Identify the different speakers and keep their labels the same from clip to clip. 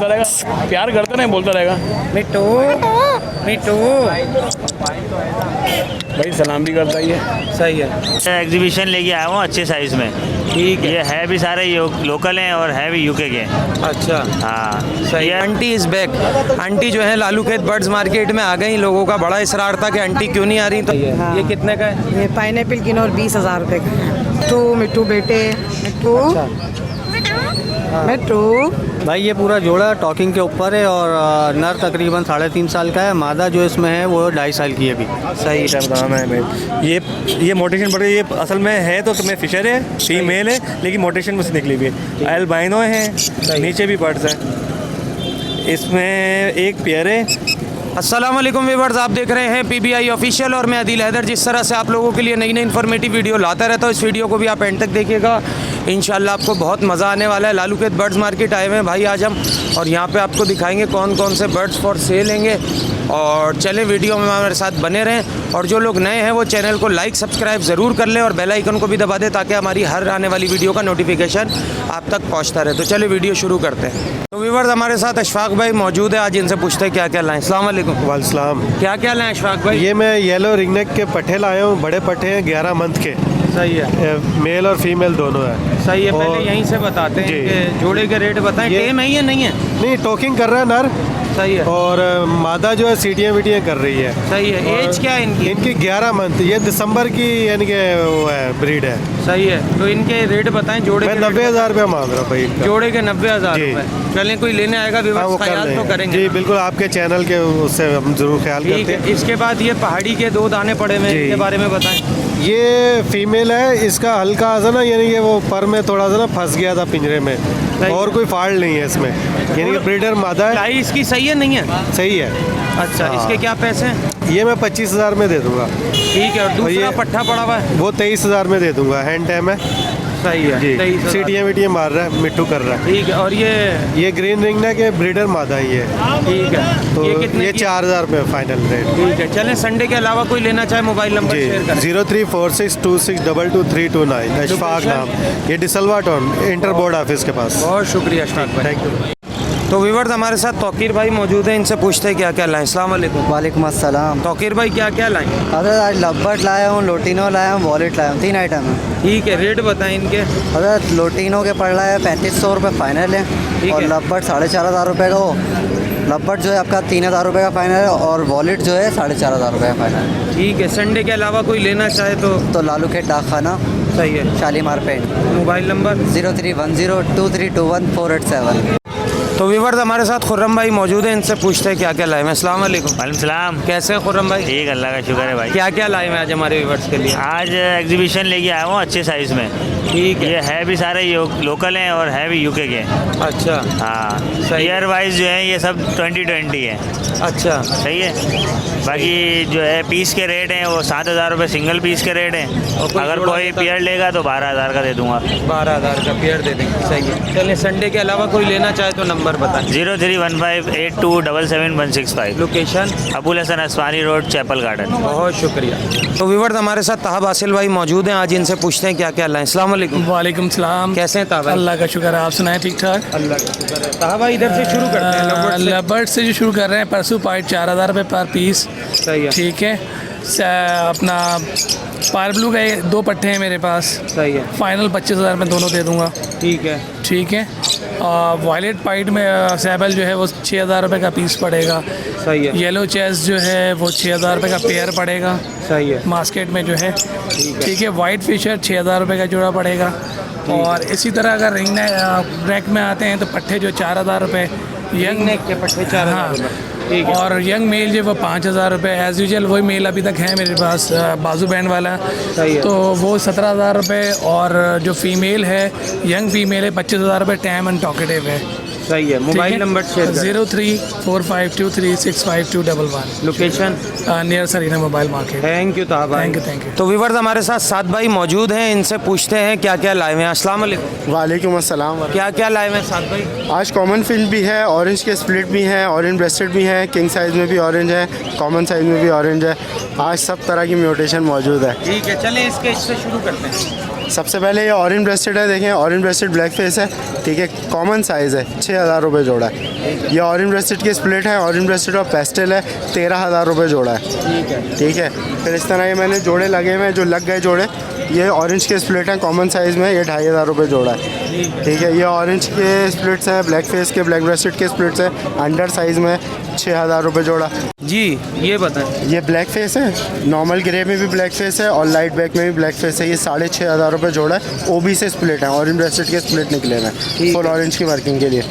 Speaker 1: बोलता रहेगा, प्यार करते नहीं बोलता रहेगा।
Speaker 2: मिट्टू मिट्टू
Speaker 1: भाई सलाम भी करता ही है।
Speaker 2: सही है।
Speaker 3: एग्जीबिशन लेके आया हूँ अच्छे साइज़ में।
Speaker 2: ठीक है।
Speaker 3: ये है भी सारे लोकल हैं और है भी यूके के।
Speaker 2: अच्छा
Speaker 3: हाँ
Speaker 2: सही।
Speaker 3: ये
Speaker 2: आंटी इज बैक। आंटी जो है लालू खेत बर्ड्स मार्केट में आ गई। लोगों का बड़ा इसरार था कि आंटी क्यों नहीं आ रही, तो ये कितने का है?
Speaker 4: ये पाइनएप्पल किलो और 20,000 रुपये का है। तो मिट्टू बेटे मिट्टू मिट्टू
Speaker 5: भाई ये पूरा जोड़ा टॉकिंग के ऊपर है और नर तकरीबन 3.5 साल का है। मादा जो इसमें है वो 2.5 साल की है अभी।
Speaker 2: सही है।
Speaker 6: बताना है मैं, ये मोटेशन बड़े, ये असल में है तो मैं फिशर है, फीमेल है, लेकिन मोटेशन में से निकली हुई है। एल्बाइनो है, नीचे भी बर्ड्स हैं। इसमें एक पेयर है।
Speaker 2: अस्सलाम वालेकुम व्यूअर्स, आप देख रहे हैं पीबीआई ऑफिशियल और मैं आदिल हैदर। जिस तरह से आप लोगों के लिए नई नई इन्फॉर्मेटिव वीडियो लाता रहता हूँ, इस वीडियो को भी आप एंड तक देखिएगा। इंशाल्लाह आपको बहुत मज़ा आने वाला है। लालू खेत बर्ड्स मार्केट आए हुए हैं भाई आज हम, और यहाँ पे आपको दिखाएंगे कौन कौन से बर्ड्स फॉर सेल लेंगे। और चलें वीडियो में हमारे साथ बने रहें, और जो लोग नए हैं वो चैनल को लाइक सब्सक्राइब ज़रूर कर लें और बेल आइकन को भी दबा दें ताकि हमारी हर आने वाली वीडियो का नोटिफिकेशन आप तक पहुँचता रहे। तो चलिए वीडियो शुरू करते हैं। तो व्यूअर्स हमारे साथ अशफाक भाई मौजूद है, आज इनसे पूछते हैं क्या क्या लाएँ। अस्सलाम वालेकुम।
Speaker 7: वालेकुम।
Speaker 2: क्या क्या लाएँ अशफाक भाई?
Speaker 7: ये मैं येलो रिंगनेक के पट्टे लाया हूँ। बड़े पट्टे हैं 11 मंथ के।
Speaker 2: सही है।
Speaker 7: मेल और फीमेल दोनों है।
Speaker 2: सही है।
Speaker 7: और-
Speaker 2: पहले यहीं से बताते हैं
Speaker 7: जी।
Speaker 2: कि जोड़े के रेट बताएं।
Speaker 7: ये-
Speaker 2: टेम है या नहीं है?
Speaker 7: नहीं, टॉकिंग कर रहा है नर,
Speaker 2: सही है।
Speaker 7: और मादा जो है सीटियाँ वीटियाँ कर रही है।
Speaker 2: सही है। एज क्या है इनकी?
Speaker 7: इनकी 11 मंथ, ये दिसंबर की यानी कि वो है, ब्रीड है।
Speaker 2: सही है। तो इनके रेट बताएं जोड़े
Speaker 7: मैं
Speaker 2: के।
Speaker 7: 90,000 रुपये मांग रहा हूँ भाई इनका।
Speaker 2: जोड़े के 90,000
Speaker 7: जी।
Speaker 2: रुपये। चलें कोई लेने आएगा
Speaker 7: हाँ, वो
Speaker 2: विवाह
Speaker 7: कर
Speaker 2: ख्याल तो
Speaker 7: लेंगे।
Speaker 2: करेंगे।
Speaker 7: जी बिल्कुल, आपके चैनल के उससे हम जरूर ख्याल
Speaker 2: ठीक
Speaker 7: करते
Speaker 2: है।
Speaker 7: हैं।
Speaker 2: इसके बाद ये पहाड़ी के 2 दाने पड़े हुए हैं,
Speaker 7: जी।
Speaker 2: इनके बारे में बताएं।
Speaker 7: ये फीमेल है। इसका हल्का सा ना यानी कि वो पर में थोड़ा सा ना फंस गया था पिंजरे में, और कोई फाड़ नहीं है इसमें, यानी कि ब्रीडर मादा है।
Speaker 2: लाई इसकी सही है नहीं है?
Speaker 7: सही है।
Speaker 2: अच्छा
Speaker 7: हाँ।
Speaker 2: इसके क्या पैसे हैं?
Speaker 7: ये मैं 25,000 में दे दूंगा।
Speaker 2: ठीक है। और दूसरा
Speaker 7: ये-
Speaker 2: पट्ठा पड़ा हुआ है?
Speaker 7: वो 23,000 में दे दूंगा। हैंड टाइम है
Speaker 2: सही है।
Speaker 7: जी।
Speaker 2: 23,000।
Speaker 7: सीटियाँ वीटियाँ मार रहा है, मिट्टू कर रहा है।
Speaker 2: ठीक है। और ये
Speaker 7: ग्रीन रिंग ना के ब्रीडर मादा ही है।
Speaker 2: ठीक है।
Speaker 7: तो
Speaker 2: ये कितने
Speaker 7: ये
Speaker 2: की?
Speaker 7: 4,000 रुपये फाइनल रेट।
Speaker 2: ठीक है। चलें संडे के अलावा कोई लेना चाहे मोबाइल नंबर
Speaker 7: जी,
Speaker 2: शेयर करें।
Speaker 7: 0346222329 अशफाक नाम। ये D'Silva town inter board office के पास।
Speaker 2: बहुत शुक्रिया अशफाक भाई।
Speaker 7: Thank you.
Speaker 2: तो व्यूअर्स हमारे साथ तौकीर भाई मौजूद हैं, इनसे पूछते हैं क्या क्या लाएं। अस्सलाम वालेकुम।
Speaker 5: वालेकुम अस्सलाम।
Speaker 2: तौकीर भाई क्या क्या लाएं?
Speaker 5: अगर आज लब्बट लाया हूँ, लोटिनो लाया हूँ, वॉलेट लाया हूँ, 3 आइटम है।
Speaker 2: ठीक है। रेट बताएं इनके।
Speaker 5: अगर लोटिनो के पड़ रहा है 3500 रुपये फाइनल है,
Speaker 2: ठीक
Speaker 5: और
Speaker 2: है।
Speaker 5: लब्बट 4,500 रुपये का हो। लब्बट जो है आपका 3,000 रुपये का फाइनल है, और वॉलेट जो है 4,500 रुपये का फाइनल है।
Speaker 2: ठीक है। संडे के अलावा कोई लेना चाहे तो
Speaker 5: लालू खेत डाक खाना,
Speaker 2: सही है।
Speaker 5: Shalimar paint,
Speaker 2: mobile number
Speaker 5: 031023214887।
Speaker 2: तो व्यूअर्स हमारे साथ खुर्रम भाई मौजूद हैं, इनसे पूछते हैं क्या क्या लाए हैं। अस्सलाम वालेकुम।
Speaker 3: वालेकुम सलाम।
Speaker 2: कैसे हैं खुर्रम भाई?
Speaker 3: ठीक, अल्लाह का शुक्र है भाई।
Speaker 2: क्या क्या लाए हैं आज हमारे व्यूअर्स के लिए?
Speaker 3: आज एग्जीबिशन लेके आया हूँ अच्छे साइज़ में।
Speaker 2: ठीक है।
Speaker 3: ये है भी सारे लोकल हैं और है भी यूके के।
Speaker 2: अच्छा
Speaker 3: हाँ
Speaker 2: सही।
Speaker 3: ईयर वाइज जो है ये सब 2020 है।
Speaker 2: अच्छा
Speaker 3: सही है। बाकी जो है पीस के रेट हैं वो 7,000 रुपये सिंगल पीस के रेट हैं।
Speaker 2: और कोई
Speaker 3: अगर
Speaker 2: जोड़ा
Speaker 3: कोई
Speaker 2: लेता?
Speaker 3: पेयर लेगा तो 12,000 का दे दूंगा।
Speaker 2: 12,000 का पेयर दे देंगे। सही है। चलिए संडे के अलावा कोई लेना चाहे तो नंबर बताएं।
Speaker 3: 031582776165।
Speaker 2: Location?
Speaker 3: Abul Hasan Aswani road, chapel garden.
Speaker 2: बहुत शुक्रिया। तो व्यूअर्स हमारे साथ ताहब आसिल भाई मौजूद हैं, आज इनसे पूछते हैं क्या क्या लाएं। अस्सलाम वालेकुम।
Speaker 1: वालेकुम सलाम।
Speaker 2: कैसे हैं ताहब भाई?
Speaker 1: अल्लाह का शुक्र है, आप सुनाएं ठीक ठाक।
Speaker 2: अल्लाह का शुक्र है। ताहब भाई इधर से शुरू करते हैं lovebird से।
Speaker 1: लबर्ड से जो शुरू कर रहे हैं, परसों पाइट 4,000 रुपये पर पीस।
Speaker 2: सही है।
Speaker 1: ठीक है। अपना पार ब्लू का 2 पट्टे हैं मेरे पास।
Speaker 2: सही है।
Speaker 1: फाइनल 25,000 में दोनों दे दूंगा।
Speaker 2: ठीक है।
Speaker 1: ठीक है। वायलेट पाइट में सैबल जो है वो 6,000 रुपये का पीस पड़ेगा।
Speaker 2: सही है।
Speaker 1: येलो चेस जो है वो 6,000 रुपये का पेयर पड़ेगा
Speaker 2: सही है।
Speaker 1: मार्केट में जो है। ठीक है। वाइट फिशर 6,000 रुपये का जोड़ा पड़ेगा। और इसी तरह अगर रिंग नेक में आते हैं तो पट्टे जो 4,000 रुपये यंग
Speaker 2: नेक के पट्टे 4,000 रुपये। ठीक है।
Speaker 1: और यंग मेल जो वो 5,000 रुपये एज़ यूजल। वही मेल अभी तक है मेरे पास, बाजू बैंड वाला।
Speaker 2: सही है।
Speaker 1: तो वो 17,000 रुपये। और जो फीमेल है, यंग फीमेल है, 25,000 रुपये टैम एंड टॉकेटिव है।
Speaker 2: सही है। मोबाइल नंबर शेयर करें।
Speaker 1: 0345236511।
Speaker 2: Location?
Speaker 1: Near Sarina mobile market.
Speaker 2: Thank you ताहब भाई।
Speaker 1: Thank you.
Speaker 2: तो व्यूअर्स हमारे साथ 7 भाई मौजूद हैं, इनसे पूछते हैं क्या क्या लाए हुए हैं। अस्सलाम वालेकुम।
Speaker 8: वालेकुम अस्सलाम।
Speaker 2: क्या क्या लाए हुए हैं 7 भाई?
Speaker 8: आज कॉमन फिल्म भी है, ऑरेंज के स्प्लिट भी हैं, ऑरेंज ब्रेस्टेड भी हैं, किंग साइज़ में भी ऑरेंज है, कॉमन साइज़ में भी ऑरेंज है। आज सब तरह की म्यूटेशन मौजूद है।
Speaker 2: ठीक है। चलें इसके इससे शुरू करते हैं।
Speaker 8: सबसे पहले ये ऑरेंज ब्रेस्टेड है, देखें ऑरेंज ब्रेस्टेड ब्लैक फेस है, ठीक है, कॉमन साइज़ है, 6,000 रुपये जोड़ा है। ये ऑरेंज ब्रेस्टेड की स्प्लिट है, ऑरेंज ब्रेस्टेड और पेस्टल है, 13,000 रुपये जोड़ा है। ठीक है, फिर इस तरह ये मैंने जोड़े लगे हुए हैं, जो लग गए जोड़े, ये ऑरेंज के स्प्लिट हैं कॉमन साइज़ में, ये 2,500 रुपये जोड़ा है। ठीक है, ये ऑरेंज के स्प्लिट्स हैं, ब्लैक फेस के ब्लैक ब्रेस्टेड के स्प्लिट्स हैं, अंडर साइज़ में 6,000 रुपये जोड़ा।
Speaker 2: जी ये बताएं।
Speaker 8: ये ब्लैक फेस है, नॉर्मल ग्रे में भी ब्लैक फेस है और लाइट ब्लैक में भी ब्लैक फेस है, ये 6,500 रुपये जोड़ा है। ओबी से स्प्लिट है, ऑरेंज ब्रेस्टेड के स्प्लिट निकले हैं फुल ऑरेंज की वर्किंग के लिए।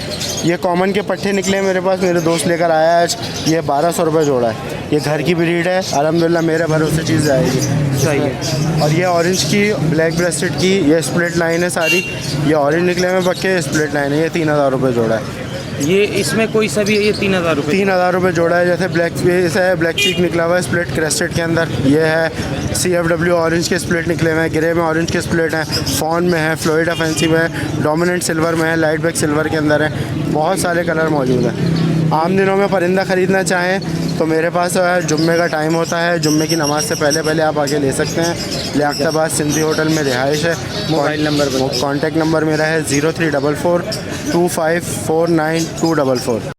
Speaker 8: ये कॉमन के पट्टे निकले हैं मेरे पास, मेरे दोस्त लेकर आया है आज, ये 1,200 रुपये जोड़ा है। ये घर की ब्रीड है, अल्हम्दुलिल्लाह मेरे भरोसे चीज़ आएगी।
Speaker 2: सही है।
Speaker 8: और ये ऑरेंज की ब्लैक ब्रेस्टेड की ये स्प्लिट लाइन है सारी, ये ऑरेंज निकले में पक्के स्प्लिट लाइन है, ये 3,000 रुपये जोड़ा है।
Speaker 2: ये इसमें कोई सा भी है, ये 3,000 रुपये।
Speaker 8: 3,000 रुपये जोड़ा है। जैसे ब्लैक फेस है, ब्लैक चीक निकला हुआ है स्प्लिट क्रेस्टेड के अंदर, ये है CFW ऑरेंज के स्प्लिट निकले हुए हैं, ग्रे में ऑरेंज के स्प्लिट हैं, फॉन में है, फ्लोरिडा फैंसी में है, डोमिनेंट सिल्वर में है, लाइट ब्लैक सिल्वर के अंदर है, बहुत सारे कलर मौजूद हैं। आम दिनों में परिंदा ख़रीदना चाहें तो मेरे पास जुम्मे का टाइम होता है, जुम्मे की नमाज़ से पहले आप आके ले सकते हैं। लियाकताबाद सिंधी होटल में रिहाइश है।
Speaker 2: मोबाइल नंबर
Speaker 8: कॉन्टैक्ट नंबर मेरा है 0344 2549 244।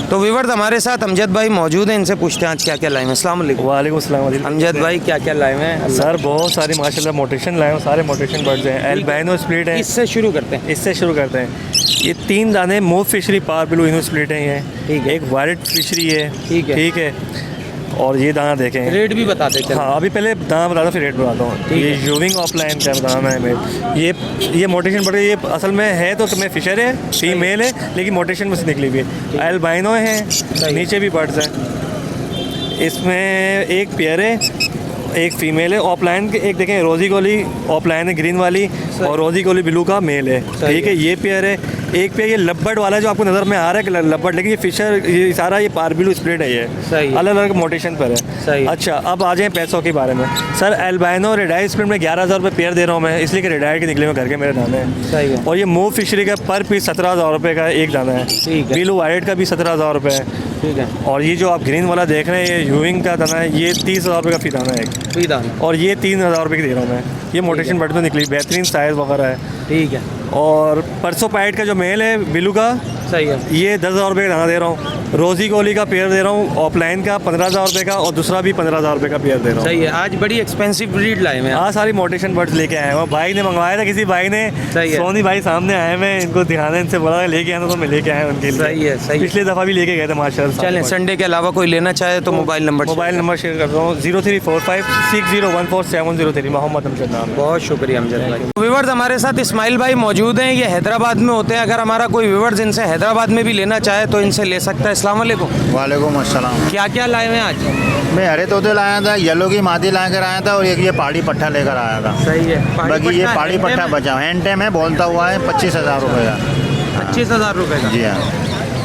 Speaker 2: तो व्यूअर्स हमारे साथ अमजद भाई मौजूद हैं, इनसे पूछते हैं आज क्या क्या लाए हैं। अस्सलाम वालेकुम।
Speaker 6: वालेकुम अस्सलाम।
Speaker 2: अमजद भाई क्या क्या लाए हैं?
Speaker 6: सर बहुत सारी माशाल्लाह मोटेशन लाए हैं, सारे मोटेशन बर्ड्स हैं, एल्बाइनो स्प्लिट है।
Speaker 2: इससे शुरू करते हैं।
Speaker 6: इससे शुरू करते हैं। ये 3 दाने मूव फिशरी पार ब्लू इनो स्प्लिट हैं, ये
Speaker 2: ठीक है।
Speaker 6: एक वायलेट फिशरी है,
Speaker 2: ठीक है।
Speaker 6: ठीक है। और ये दाना देखें,
Speaker 2: रेट भी बता देते हैं।
Speaker 6: हाँ अभी पहले दाना बताता हूँ फिर रेट बताता हूँ। ये यूविंग ऑफलाइन का दाना है मेरे, ये मोटेशन बर्ड, ये असल में है तो मैं फिशर है, फीमेल है लेकिन मोटेशन में से निकली हुई है। एल्बाइनो है, नीचे भी बर्ड्स हैं। इसमें एक पेयर है, एक फीमेल है। ऑफलाइन के एक देखें, रोजी गोली ऑफलाइन है ग्रीन वाली, और रोजी गोली ब्लू का मेल है, ठीक है। ये पेयर है। एक पेयर ये लब्बर्ड वाला जो आपको नज़र में आ रहा है लब्बर्ड, लेकिन ये फिशर, ये सारा ये पारबिलू स्प्लिट है, ये अलग अलग मोटेशन पर है।
Speaker 2: सही।
Speaker 6: अच्छा अब आ जाएँ पैसों के बारे में। सर एल्बाइनो रेडाई स्प्लिट में 11,000 रुपये पेयर दे रहा हूँ मैं, इसलिए कि रेडाई के निकले हुए घर के मेरे दाने हैं।
Speaker 2: सही है।
Speaker 6: और ये मूव फिशरी का पर पीस 17,000 रुपये का एक दाना है।
Speaker 2: ठीक है।
Speaker 6: ब्लू वाइट का भी 17,000 रुपये है।
Speaker 2: ठीक है।
Speaker 6: और ये जो आप ग्रीन वाला देख रहे हैं, ये यूविंग का दाना है, ये 30,000 रुपये का फी दाना है एक।
Speaker 2: फी दाना।
Speaker 6: और ये 3,000 रुपये की दे रहा हूँ मैं। ये मोटेशन बर्ड में निकली, बेहतरीन साइज़ वगैरह है।
Speaker 2: ठीक है।
Speaker 6: और परसों पाइट का जो मेल है बिलू का,
Speaker 2: सही है,
Speaker 6: ये 10,000 रुपये का दाना दे रहा हूँ। रोजी गोली का पेयर दे रहा हूँ ऑफलाइन का 15,000 रुपये का, और दूसरा भी 15,000 रुपये का पेयर दे रहा हूँ।
Speaker 2: सही है। आज बड़ी एक्सपेंसिव ब्रीड लाए मैं।
Speaker 6: हाँ सारी मोटेशन बर्ड्स लेके आए हैं, भाई ने मंगवाया था, किसी भाई ने,
Speaker 2: सही है।
Speaker 6: सोनी भाई सामने आए मैं इनको दिखाने, इनसे बोला लेके आना तो मैं लेके आया उनके लिए।
Speaker 2: सही है, सही है।
Speaker 6: पिछले दफ़ा भी लेके गए थे माशाल्लाह।
Speaker 2: चलें, संडे के अलावा कोई लेना चाहे तो मोबाइल नंबर
Speaker 6: शेयर कर रहा हूँ 0345 6014 मोहम्मद अमजद नाम।
Speaker 2: बहुत शुक्रिया अमजद भाई। व्यूअर्स हमारे साथ इस्माइल भाई मौजूद हैं, ये हैदराबाद में होते हैं। अगर हमारा कोई व्यूअर्स इनसे हैदराबाद में भी लेना चाहे तो इनसे ले सकता है। अस्सलाम वालेकुम।
Speaker 9: वालेकुम अस्सलाम।
Speaker 2: क्या क्या लाए हुए हैं आज?
Speaker 9: मैं हरे तोते लाया था, येलो की मादी ला कर आया था, और एक ये पहाड़ी पट्टा लेकर आया था।
Speaker 2: सही है।
Speaker 9: बाकी ये पहाड़ी पट्टा बचा हैंड टेम है, बोलता हुआ है 25,000 रुपये का।
Speaker 2: 25,000 रुपये का?
Speaker 9: जी हाँ,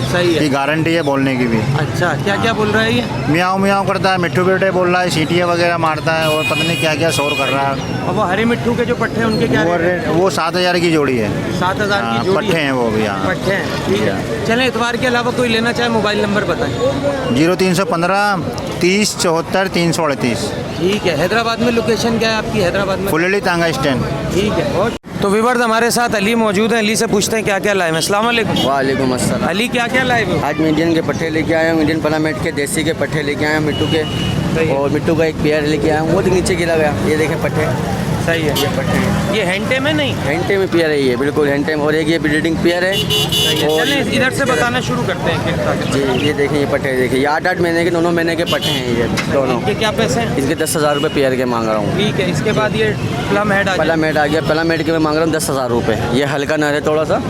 Speaker 2: सही है।
Speaker 9: ये गारंटी है बोलने की भी।
Speaker 2: अच्छा, क्या क्या बोल रहा है ये?
Speaker 9: मियाँ मियाँ करता है, मिट्ठू बेटे बोल रहा है, सीटियाँ वगैरह मारता है, और पता नहीं क्या क्या शोर कर रहा है।
Speaker 2: और वो हरे मिट्ठू के जो पट्टे हैं उनके क्या रेट है?
Speaker 9: वो 7,000 की जोड़ी है।
Speaker 2: 7,000 की जोड़ी
Speaker 9: पट्टे हैं वो भी। हाँ
Speaker 2: पट्टे हैं, ठीक है। चलें, इतवार के अलावा कोई लेना चाहे मोबाइल नंबर बताएं।
Speaker 9: 0315 30 74 338।
Speaker 2: ठीक है। हैदराबाद में लोकेशन क्या है आपकी? हैदराबाद में
Speaker 9: फुलेली तांगा स्टैंड।
Speaker 2: ठीक है। बहुत तो व्यूअर्स हमारे साथ अली मौजूद हैं, अली से पूछते हैं क्या क्या लाए हैं। अस्सलाम वालेकुम।
Speaker 10: वालेकुम अस्सलाम।
Speaker 2: अली क्या क्या लाए हो?
Speaker 10: आज मैं इंडियन के पट्टे लेके आया हूँ, इंडियन पलामेट के देसी के पट्टे लेके आया हूँ, मिट्टू के, और मिट्टू का एक पेयर लेके आया हूँ, वो तो नीचे गिरा गया। ये देखें पट्टे।
Speaker 2: सही है। ये पट्टे हैं, ये हैंडे में नहीं?
Speaker 10: हैंडे में पेयर है ये, बिल्कुल हैंडे में। और एक ये ब्रीडिंग पेयर है।
Speaker 2: और चलें इधर से बताना शुरू करते हैं।
Speaker 10: जी ये देखें, ये पट्टे देखिए, ये 8-8 महीने के, 9 महीने के पट्टे हैं ये दोनों।
Speaker 2: ये क्या पैसे हैं?
Speaker 10: इसके 10,000 रुपये पेयर के मांग रहा हूँ।
Speaker 2: ठीक है। इसके बाद ये प्लम
Speaker 10: हेड आ गया, प्लम हेड के मैं मांग रहा हूँ 10,000 रुपये। ये हल्का नर है थोड़ा सा,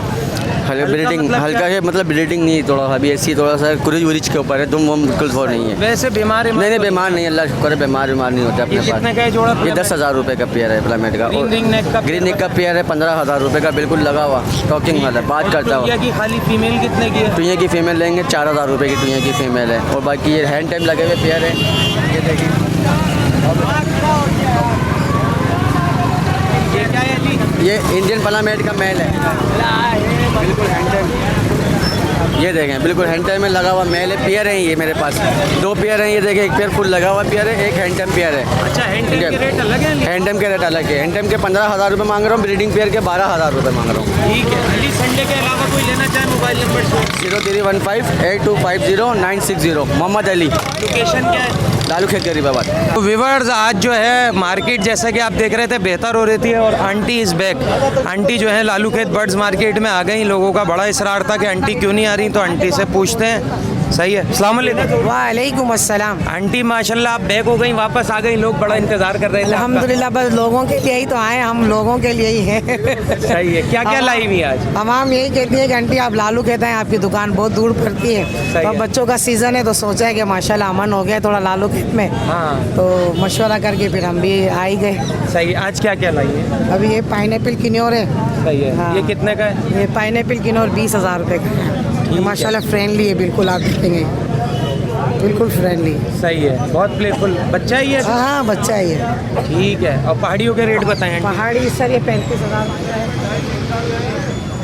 Speaker 10: हल्का ब्रीडिंग,
Speaker 2: मतलब
Speaker 10: हल्का है, मतलब ब्रीडिंग नहीं, थोड़ा सा अभी ऐसी थोड़ा सा कुरिज वुरिज के ऊपर है, तुम वो बिल्कुल थोड़ा नहीं है।
Speaker 2: वैसे बीमार
Speaker 10: नहीं बीमार नहीं, अल्लाह शुक्र है, बीमार नहीं होता अपने पास।
Speaker 2: कितने का है जोड़ा?
Speaker 10: ये 10,000 रुपये का पेयर है प्लामेट का।
Speaker 2: ग्रीन
Speaker 10: नेक का पेयर है 15,000 रुपये का, बिल्कुल लगा हुआ, टॉकिंग वाला, बात करता हुआ।
Speaker 2: की खाली फीमेल कितने की है?
Speaker 10: टुइया की फीमेल लेंगे 4,000 रुपये की, टुइया की फीमेल है। और बाकी ये हैंड टाइम लगे हुए पेयर है, ये देखिए।
Speaker 2: ये क्या है जी?
Speaker 10: ये इंडियन पलामेट का मेल है, बिल्कुल हैंड टाइम। ये देखें बिल्कुल हैंडटेम में लगा हुआ मेल है, पेयर है ये मेरे पास 2 पेयर हैं। ये देखें एक पेयर फुल लगा हुआ पेयर है, एक हैंडटेम पेयर है।
Speaker 2: अच्छा, हैंडटेम के रेट अलग है?
Speaker 10: हैंडटेम के रेट अलग है। हैंडटेम के 15,000 रुपये मांग रहा हूँ, ब्रीडिंग पेयर के 12,000 रुपये मांग रहा हूँ।
Speaker 2: ठीक है अली, संडे के अलावा कोई लेना चाहे mobile number
Speaker 10: 03158250 Mohammad Ali.
Speaker 2: Location क्या है?
Speaker 10: लालू खेत गरीबाबाद।
Speaker 2: तो व्यूअर्स, आज जो है मार्केट जैसा कि आप देख रहे थे बेहतर हो रही थी और आंटी इज़ बैक। आंटी जो है लालू खेत बर्ड्स मार्केट में आ गई। लोगों का बड़ा इसरार था कि आंटी क्यों नहीं आ रही, तो आंटी से पूछते हैं। सही है, अस्सलाम वालेकुम।
Speaker 4: वालेकुम अस्सलाम।
Speaker 2: आंटी माशाल्लाह आप बैक हो गई, वापस आ गई, लोग बड़ा इंतजार कर रहे थे।
Speaker 4: अल्हम्दुलिल्लाह, बस लोगों के लिए ही तो आए, हम लोगों के लिए ही हैं।
Speaker 2: सही है, क्या क्या लाई हुई आज?
Speaker 4: हम यही कहती है कि आंटी आप लालू कहते हैं, आपकी दुकान बहुत दूर पड़ती है और बच्चों का सीज़न है, तो सोचा है कि माशाल्लाह अमन हो गया थोड़ा लालू खेत में।
Speaker 2: हाँ,
Speaker 4: तो मशवरा करके फिर हम भी आ ही गए।
Speaker 2: सही है। आज क्या क्या लाई है?
Speaker 4: अभी ये पाइनएप्पल किन्योर है।
Speaker 2: सही है।
Speaker 4: हाँ।
Speaker 2: ये कितने का है?
Speaker 4: ये पाइनएप्पल किन्योर 20,000 रुपये का है। ये माशाल्लाह फ्रेंडली है बिल्कुल, आप देखेंगे बिल्कुल फ्रेंडली।
Speaker 2: सही है, बहुत प्लेफुल बच्चा ही है।
Speaker 4: हाँ बच्चा ही है।
Speaker 2: ठीक है। और पहाड़ियों के रेट बताएं आंटी।
Speaker 4: पहाड़ी सर ये 35,000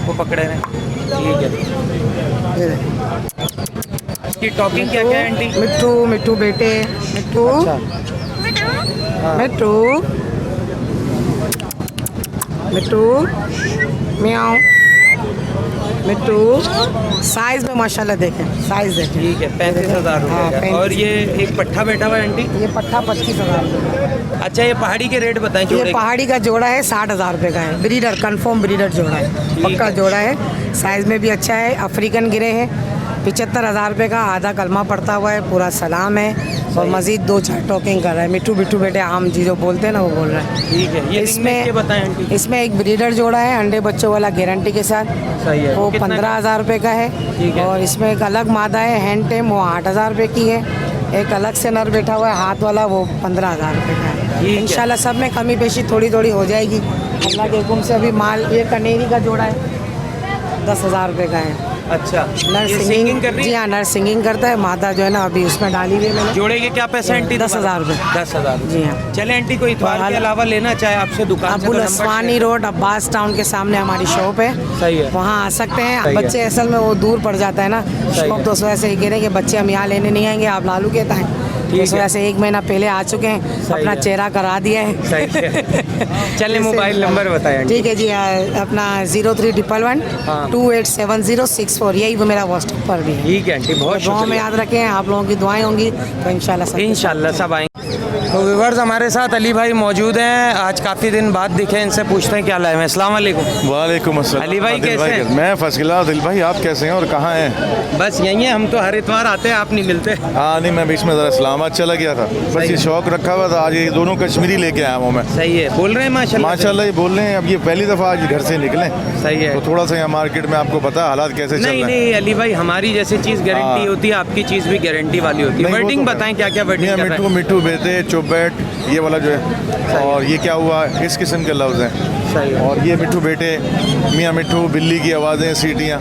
Speaker 2: वो पकड़े हैं। ठीक है। इसकी टॉकिंग क्या क्या है आंटी?
Speaker 4: मिट्टू मिट्टू बेटे मिट्टू मिट्टू मिट्टू म्याऊ मिट्टू। साइज में माशाल्लाह देखें, साइज देखें।
Speaker 2: ठीक है, 35,000 रुपये का। और ये एक पट्ठा बैठा हुआ है आंटी?
Speaker 4: ये पट्ठा 25,000 रुपये।
Speaker 2: अच्छा, ये पहाड़ी के रेट बताएं।
Speaker 4: ये पहाड़ी का जोड़ा है 60,000 रुपये का है। ब्रीडर कंफर्म ब्रीडर जोड़ा है, पक्का जोड़ा है। साइज़ में भी अच्छा है। अफ्रीकन गिरे हैं 75,000 रुपये का, आधा कलमा पड़ता हुआ है, पूरा सलाम है और मज़ीद 2-4 टॉकिंग कर रहा है। मिट्टू बिट्टू बेटे आम जी जो बोलते हैं ना, वो बोल रहा है।
Speaker 2: ठीक है। ये
Speaker 4: इसमें
Speaker 2: बताएं आंटी।
Speaker 4: इसमें एक ब्रीडर जोड़ा है अंडे बच्चों वाला गारंटी के साथ।
Speaker 2: सही है।
Speaker 4: वो 15,000 रुपये का है।
Speaker 2: ठीक है।
Speaker 4: और इसमें एक अलग मादा है हैंड टेम, वो 8,000 रुपये की है। एक अलग से नर बैठा हुआ है हाथ वाला, वो 15,000 रुपये का है। इंशाल्लाह सब में कमी पेशी थोड़ी थोड़ी हो जाएगी अल्लाह के हुक्म से। अभी माल ये कनेरी का जोड़ा है 10,000 रुपये का है।
Speaker 2: अच्छा,
Speaker 4: नर सिंगिंग कर रही है? जी हाँ, नर सिंगिंग करता है। मादा जो है ना अभी उसमें डाली हुई है मैंने।
Speaker 2: जोड़े के क्या पैसे आंटी?
Speaker 4: 10,000 रुपये।
Speaker 2: 10,000।
Speaker 4: जी हाँ।
Speaker 2: चले आंटी, कोई इतवार के अलावा लेना चाहे आपसे दुकान से,
Speaker 4: अबुल अस्वानी रोड अब्बास टाउन के सामने हमारी शॉप है।
Speaker 2: सही है।
Speaker 4: वहाँ आ सकते हैं।
Speaker 2: सही है।
Speaker 4: बच्चे असल में वो दूर पड़ जाता है ना शॉप, तो उस वजह से कह रहे हैं कि बच्चे हम यहाँ लेने नहीं आएंगे, आप लालू कहता है। इस वजह से 1 महीना पहले आ चुके हैं, अपना चेहरा करा दिया है।
Speaker 2: सही है। चलिए मोबाइल नंबर बताएं।
Speaker 4: ठीक है जी, अपना 0311 287064, यही वो मेरा व्हाट्सएप पर भी है।
Speaker 2: ठीक है आंटी, बहुत
Speaker 4: दुआ में याद रखें, आप लोगों की दुआएं होंगी तो इंशाल्लाह
Speaker 2: सब आएंगे। तो व्यूअर्स, हमारे साथ अली भाई मौजूद हैं। आज काफ़ी दिन बाद दिखे, इनसे पूछते हैं क्या लाए हैं। अस्सलाम वालेकुम।
Speaker 11: वालेकुम अस्सलाम।
Speaker 2: अली भाई कैसे हैं?
Speaker 11: मैं फर्स्ट क्लास। दिल भाई आप कैसे हैं और कहाँ हैं?
Speaker 2: बस यहीं हैं, हम तो हर इतवार आते हैं, आप नहीं मिलते।
Speaker 11: हाँ नहीं, मैं बीच में ज़रा इस्लामाबाद चला गया था, बस ये शौक रखा हुआ था। आज ये दोनों कश्मीरी लेके आया हूँ मैं।
Speaker 2: सही है, बोल रहे हैं माशाल्लाह।
Speaker 11: माशाल्लाह, ये बोल रहे हैं। अब ये पहली दफ़ा आज घर से निकले।
Speaker 2: सही है।
Speaker 11: तो थोड़ा सा यहाँ मार्केट में आपको पता हालात कैसे चल रहे हैं।
Speaker 2: नहीं अली भाई, हमारी जैसी चीज़ गारंटी होती है, आपकी चीज़ भी गारंटी वाली होती है। वर्डिंग बताएं क्या क्या वर्डिंग?
Speaker 11: मिट्टू मिट्टू बेटे चुप बैठ, ये वाला जो है। और ये क्या हुआ, इस किस्म के लफ्ज़ हैं।
Speaker 2: सही है।
Speaker 11: और ये मिट्टू बेटे, मियाँ मिट्टू, बिल्ली की आवाज़ें, सीटियाँ।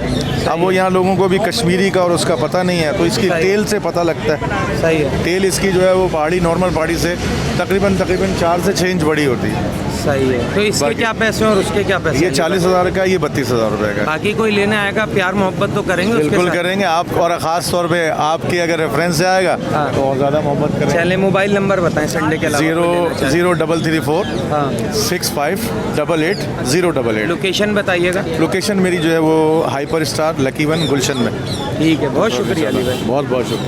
Speaker 11: अब वो यहाँ लोगों को भी कश्मीरी का और उसका पता नहीं है, तो इसकी टेल से पता लगता है।
Speaker 2: सही है।
Speaker 11: टेल इसकी जो है वो पहाड़ी नॉर्मल पहाड़ी से तकरीबन 4 से 6 इंच बड़ी होती है।
Speaker 2: सही है। तो इसके क्या पैसे और उसके क्या पैसे?
Speaker 11: ये 40,000 का, ये 32,000 रुपये का।
Speaker 2: बाकी कोई लेने आएगा, प्यार मोहब्बत तो करेंगे?
Speaker 11: बिल्कुल करेंगे आप, और ख़ास तौर पे आपके अगर रेफरेंस से आएगा तो और ज़्यादा मोहब्बत करेंगे।
Speaker 2: चले मोबाइल नंबर बताएं संडे के अलावा।
Speaker 11: 00334 6588 088।
Speaker 2: लोकेशन बताइएगा।
Speaker 11: लोकेशन मेरी जो है वो हाइपर स्टार लकी वन गुलशन में।
Speaker 2: ठीक है, बहुत शुक्रिया अली भाई।
Speaker 11: बहुत बहुत शुक्रिया।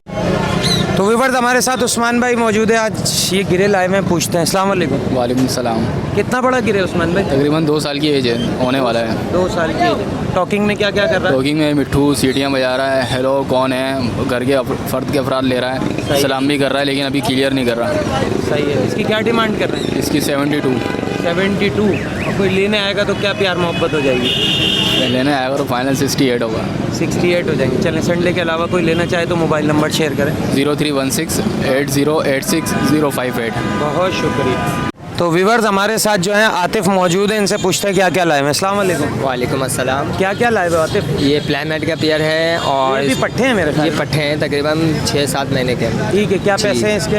Speaker 2: तो व्यूअर्स, हमारे साथ उस्मान भाई मौजूद है। आज ये गिरे लाए में पूछते हैं। अस्सलाम वालेकुम।
Speaker 12: वालेकुम सलाम।
Speaker 2: कितना बड़ा गिरे उस्मान भाई?
Speaker 12: तकरीबन 2 साल की एज है, होने वाला है।
Speaker 2: 2 साल की एज है। टॉकिंग में क्या क्या कर रहा है?
Speaker 12: टॉकिंग में मिट्ठू सीटियाँ बजा रहा है, हेलो कौन है, घर के फ़र्द के अफराद ले रहा है, सलाम भी कर रहा है, लेकिन अभी क्लियर नहीं कर रहा।
Speaker 2: सही है। इसकी क्या डिमांड कर रहे हैं?
Speaker 12: इसकी 72।
Speaker 2: 72। और कोई लेने आएगा तो क्या प्यार मोहब्बत हो जाएगी?
Speaker 12: लेने आएगा तो फाइनल 68 होगा।
Speaker 2: 68 हो जाएंगे। चलें, संडे के अलावा कोई लेना चाहे तो मोबाइल नंबर शेयर करें।
Speaker 12: 0316 8086 058।
Speaker 2: बहुत शुक्रिया। तो व्यूअर्स हमारे साथ जो है आतिफ मौजूद है, इनसे पूछते हैं क्या क्या लाए हैं। अस्सलाम वालेकुम।
Speaker 10: वालेकुम अस्सलाम।
Speaker 2: क्या क्या लाए हो आतिफ?
Speaker 10: ये प्लाईमेट का पेयर है और
Speaker 2: ये भी पट्टे हैं मेरे ख्याल
Speaker 10: ये
Speaker 2: में।
Speaker 10: पट्टे हैं तकरीबन 6-7 महीने के।
Speaker 2: ठीक है, क्या
Speaker 10: जी।
Speaker 2: पैसे हैं इसके?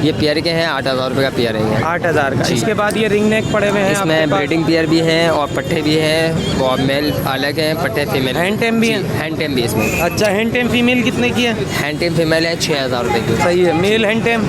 Speaker 10: ये पेयर के हैं 8,000 रुपये का पेयर है।
Speaker 2: 8,000 का।
Speaker 10: जी।
Speaker 2: इसके बाद ये रिंग नेक पड़े हुए हैं
Speaker 10: इसमें
Speaker 2: आपके पास?
Speaker 10: ब्रीडिंग पेयर भी हैं और पट्टे भी हैं और मेल अलग हैं, पट्टे फीमेल।
Speaker 2: हैंड टेम भी है?
Speaker 10: हैंड टेम भी इसमें।
Speaker 2: अच्छा, हैंड टेम फीमेल कितने की है?
Speaker 10: हैंड टेम फीमेल है 6,000 रुपये की।
Speaker 2: सही है। मेल हैंड टेम?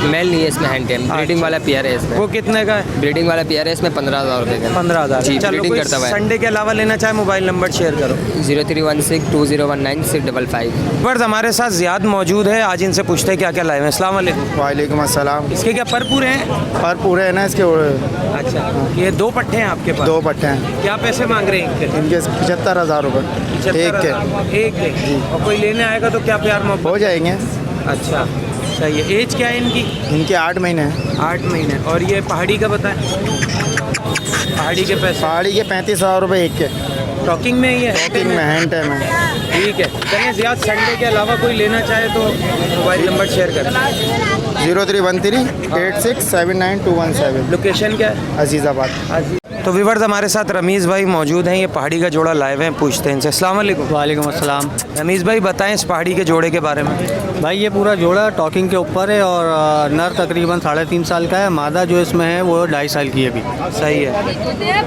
Speaker 10: मेल नहीं है इसमें हैंड टेम। ब्रीडिंग वाला पेयर है इसमें।
Speaker 2: वो कितने का है?
Speaker 10: ब्रीडिंग वाला पेयर है इसमें 15,000 रुपये का।
Speaker 2: 15,000।
Speaker 10: जी,
Speaker 2: चलो,
Speaker 10: ब्रीडिंग
Speaker 2: कोई
Speaker 10: करता हुआ है।
Speaker 2: संडे के अलावा लेना चाहे मोबाइल नंबर शेयर करो।
Speaker 10: 03162019
Speaker 2: व्यूअर्स हमारे साथ ज़ियाद मौजूद है, आज इनसे पूछते हैं क्या क्या लाए हैं। अस्सलाम वालेकुम।
Speaker 8: वालेकुम अस्सलाम।
Speaker 2: इसके क्या पर पूरे हैं?
Speaker 8: पर पूरे है ना इसके।
Speaker 2: अच्छा, ये 2 पट्टे हैं आपके पास?
Speaker 8: 2 पट्टे हैं।
Speaker 2: क्या पैसे मांग रहे हैं इनके?
Speaker 8: इनके 75,000 रुपये एक के।
Speaker 2: एक के। और कोई लेने आएगा तो क्या प्यार मोहब्बत
Speaker 8: हो जाएंगे।
Speaker 2: अच्छा, सही है। एज क्या है इनकी?
Speaker 8: इनके 8 महीने हैं।
Speaker 2: 8 महीने। और ये पहाड़ी का बताएं? पहाड़ी के पैसे?
Speaker 8: पहाड़ी के 35,000 रुपये एक के।
Speaker 2: टॉकिंग में ही है?
Speaker 8: टॉकिंग में हैंड टाइम है।
Speaker 2: ठीक है। चलिए ज़ियाद, संडे के अलावा कोई लेना चाहे तो मोबाइल नंबर शेयर करें।
Speaker 8: 03138679
Speaker 2: लोकेशन क्या है?
Speaker 8: अजीज़ाबाद।
Speaker 2: तो व्यूअर्स हमारे साथ रमीज़ भाई मौजूद हैं, ये पहाड़ी का जोड़ा लाए हुए हैं, पूछते हैं इनसे। अस्सलाम वालेकुम।
Speaker 5: वालेकुम अस्सलाम।
Speaker 2: रमीज़ भाई बताएं इस पहाड़ी के जोड़े के बारे में।
Speaker 5: भाई ये पूरा जोड़ा टॉकिंग के ऊपर है और नर तकरीबन 3.5 साल का है। मादा जो इसमें है वो 2.5 साल की है अभी।
Speaker 2: सही है,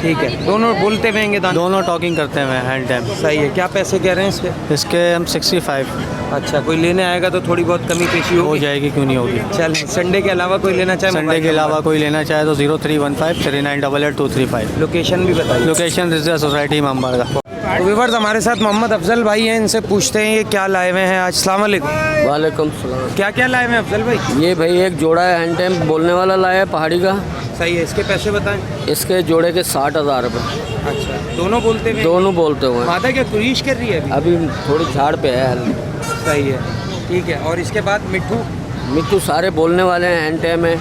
Speaker 2: ठीक है। दोनों बोलते हुए हैं?
Speaker 5: दोनों टॉकिंग करते हैं हैंड टाइम।
Speaker 2: सही है। क्या पैसे कह रहे हैं इसके?
Speaker 5: इसके हम 65।
Speaker 2: अच्छा, कोई लेने आएगा तो थोड़ी बहुत कमी पेशी
Speaker 5: हो
Speaker 2: होगी?
Speaker 5: जाएगी, क्यों नहीं होगी।
Speaker 2: चलिए, संडे के अलावा कोई लेना चाहे?
Speaker 5: संडे के अलावा कोई लेना चाहे तो 03153988
Speaker 2: लोकेशन भी बताइए।
Speaker 5: Location reserve society Imambara.
Speaker 2: तो व्यूअर्स हमारे साथ मोहम्मद अफजल भाई हैं, इनसे पूछते हैं ये क्या लाए हुए हैं आज। अस्सलाम वालेकुम।
Speaker 10: वालेकुम सलाम।
Speaker 2: क्या क्या लाए हुए हैं अफजल भाई?
Speaker 10: ये भाई एक जोड़ा है हैंड टेम बोलने वाला लाया है पहाड़ी का।
Speaker 2: सही है। इसके पैसे बताएं?
Speaker 10: इसके जोड़े के 60,000 रुपये।
Speaker 2: अच्छा, दोनों बोलते हुए?
Speaker 10: दोनों बोलते हुए।
Speaker 2: माता क्या कुरीश कर रही है अभी?
Speaker 10: थोड़ी झाड़ पे है।
Speaker 2: सही है, ठीक है। और इसके बाद
Speaker 10: मिट्टू सारे बोलने वाले हैं, हैंड टाइम है।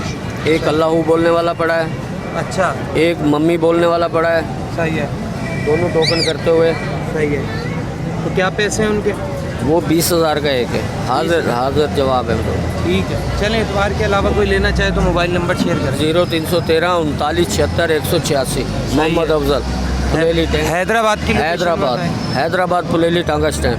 Speaker 10: एक अल्लाह बोलने वाला पड़ा है।
Speaker 2: अच्छा,
Speaker 10: एक मम्मी बोलने वाला पड़ा है।
Speaker 2: सही है।
Speaker 10: दोनों टोकन करते हुए।
Speaker 2: सही है। तो क्या पैसे हैं उनके?
Speaker 10: वो 20,000 का एक है। हाजिर जवाब है।
Speaker 2: ठीक है। चलें, इतवार के अलावा कोई लेना चाहे तो मोबाइल नंबर शेयर करें।
Speaker 10: 0313 39 76 186। मोहम्मद अफजल, फुलेली टैंक,
Speaker 2: हैदराबाद की।
Speaker 10: हैदराबाद फुलेली टांगा स्टैंड।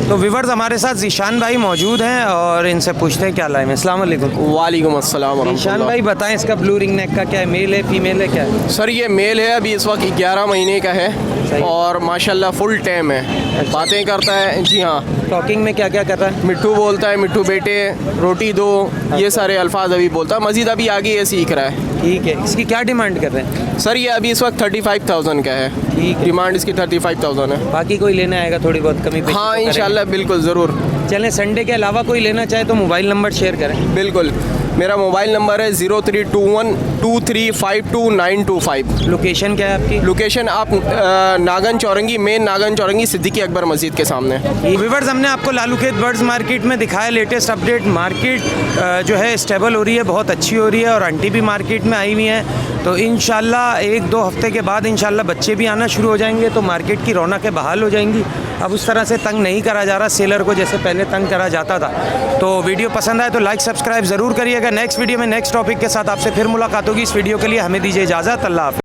Speaker 2: तो व्यूअर्स हमारे साथ ज़ीशान भाई मौजूद हैं और इनसे पूछते हैं क्या लाए हैं। अस्सलाम वालेकुम।
Speaker 13: वालेकुम अस्सलाम।
Speaker 2: ज़ीशान भाई बताएं इसका ब्लू रिंग नेक का क्या है? मेल है फीमेल है क्या है?
Speaker 13: सर ये मेल है, अभी इस वक्त 11 महीने का है और माशाल्लाह फुल टाइम है। बातें करता है। जी हाँ।
Speaker 2: टॉकिंग में क्या क्या कर रहा है?
Speaker 13: मिट्टू बोलता है, मिट्टू बेटे, रोटी दो, ये सारे अल्फाज अभी बोलता है। मज़ीद अभी आगे ये सीख रहा है।
Speaker 2: ठीक है। इसकी क्या डिमांड कर रहे हैं?
Speaker 13: सर ये अभी इस वक्त 35,000 का है।
Speaker 2: ठीक है।
Speaker 13: डिमांड इसकी 35,000 है।
Speaker 2: बाकी कोई लेने आएगा थोड़ी बहुत कमी पेशी
Speaker 13: हाँ
Speaker 2: तो
Speaker 13: इंशाल्लाह, बिल्कुल ज़रूर।
Speaker 2: चलें, संडे के अलावा कोई लेना चाहे तो मोबाइल नंबर शेयर करें।
Speaker 13: बिल्कुल, मेरा मोबाइल नंबर है 03212352
Speaker 2: लोकेशन क्या है आपकी?
Speaker 13: लोकेशन आप नागन चौरंगी, मेन नागन चौरंगी सिद्दीकी अकबर मस्जिद के सामने।
Speaker 2: व्यूअर्स हमने आपको लालू खेत बर्ड्स मार्केट में दिखाया लेटेस्ट अपडेट। मार्केट जो है स्टेबल हो रही है, बहुत अच्छी हो रही है और आंटी भी मार्केट में आई हुई हैं। तो इंशाल्लाह 1-2 हफ्ते के बाद इंशाल्लाह बच्चे भी आना शुरू हो जाएंगे तो मार्केट की रौनकें बहाल हो जाएंगी। अब उस तरह से तंग नहीं करा जा रहा सेलर को जैसे पहले तंग करा जाता था। तो वीडियो पसंद आए तो लाइक सब्सक्राइब ज़रूर करिएगा। नेक्स्ट वीडियो में नेक्स्ट टॉपिक के साथ आपसे फिर मुलाकात होगी। इस वीडियो के लिए हमें दीजिए इजाज़त। अल्लाह हाफ़िज़।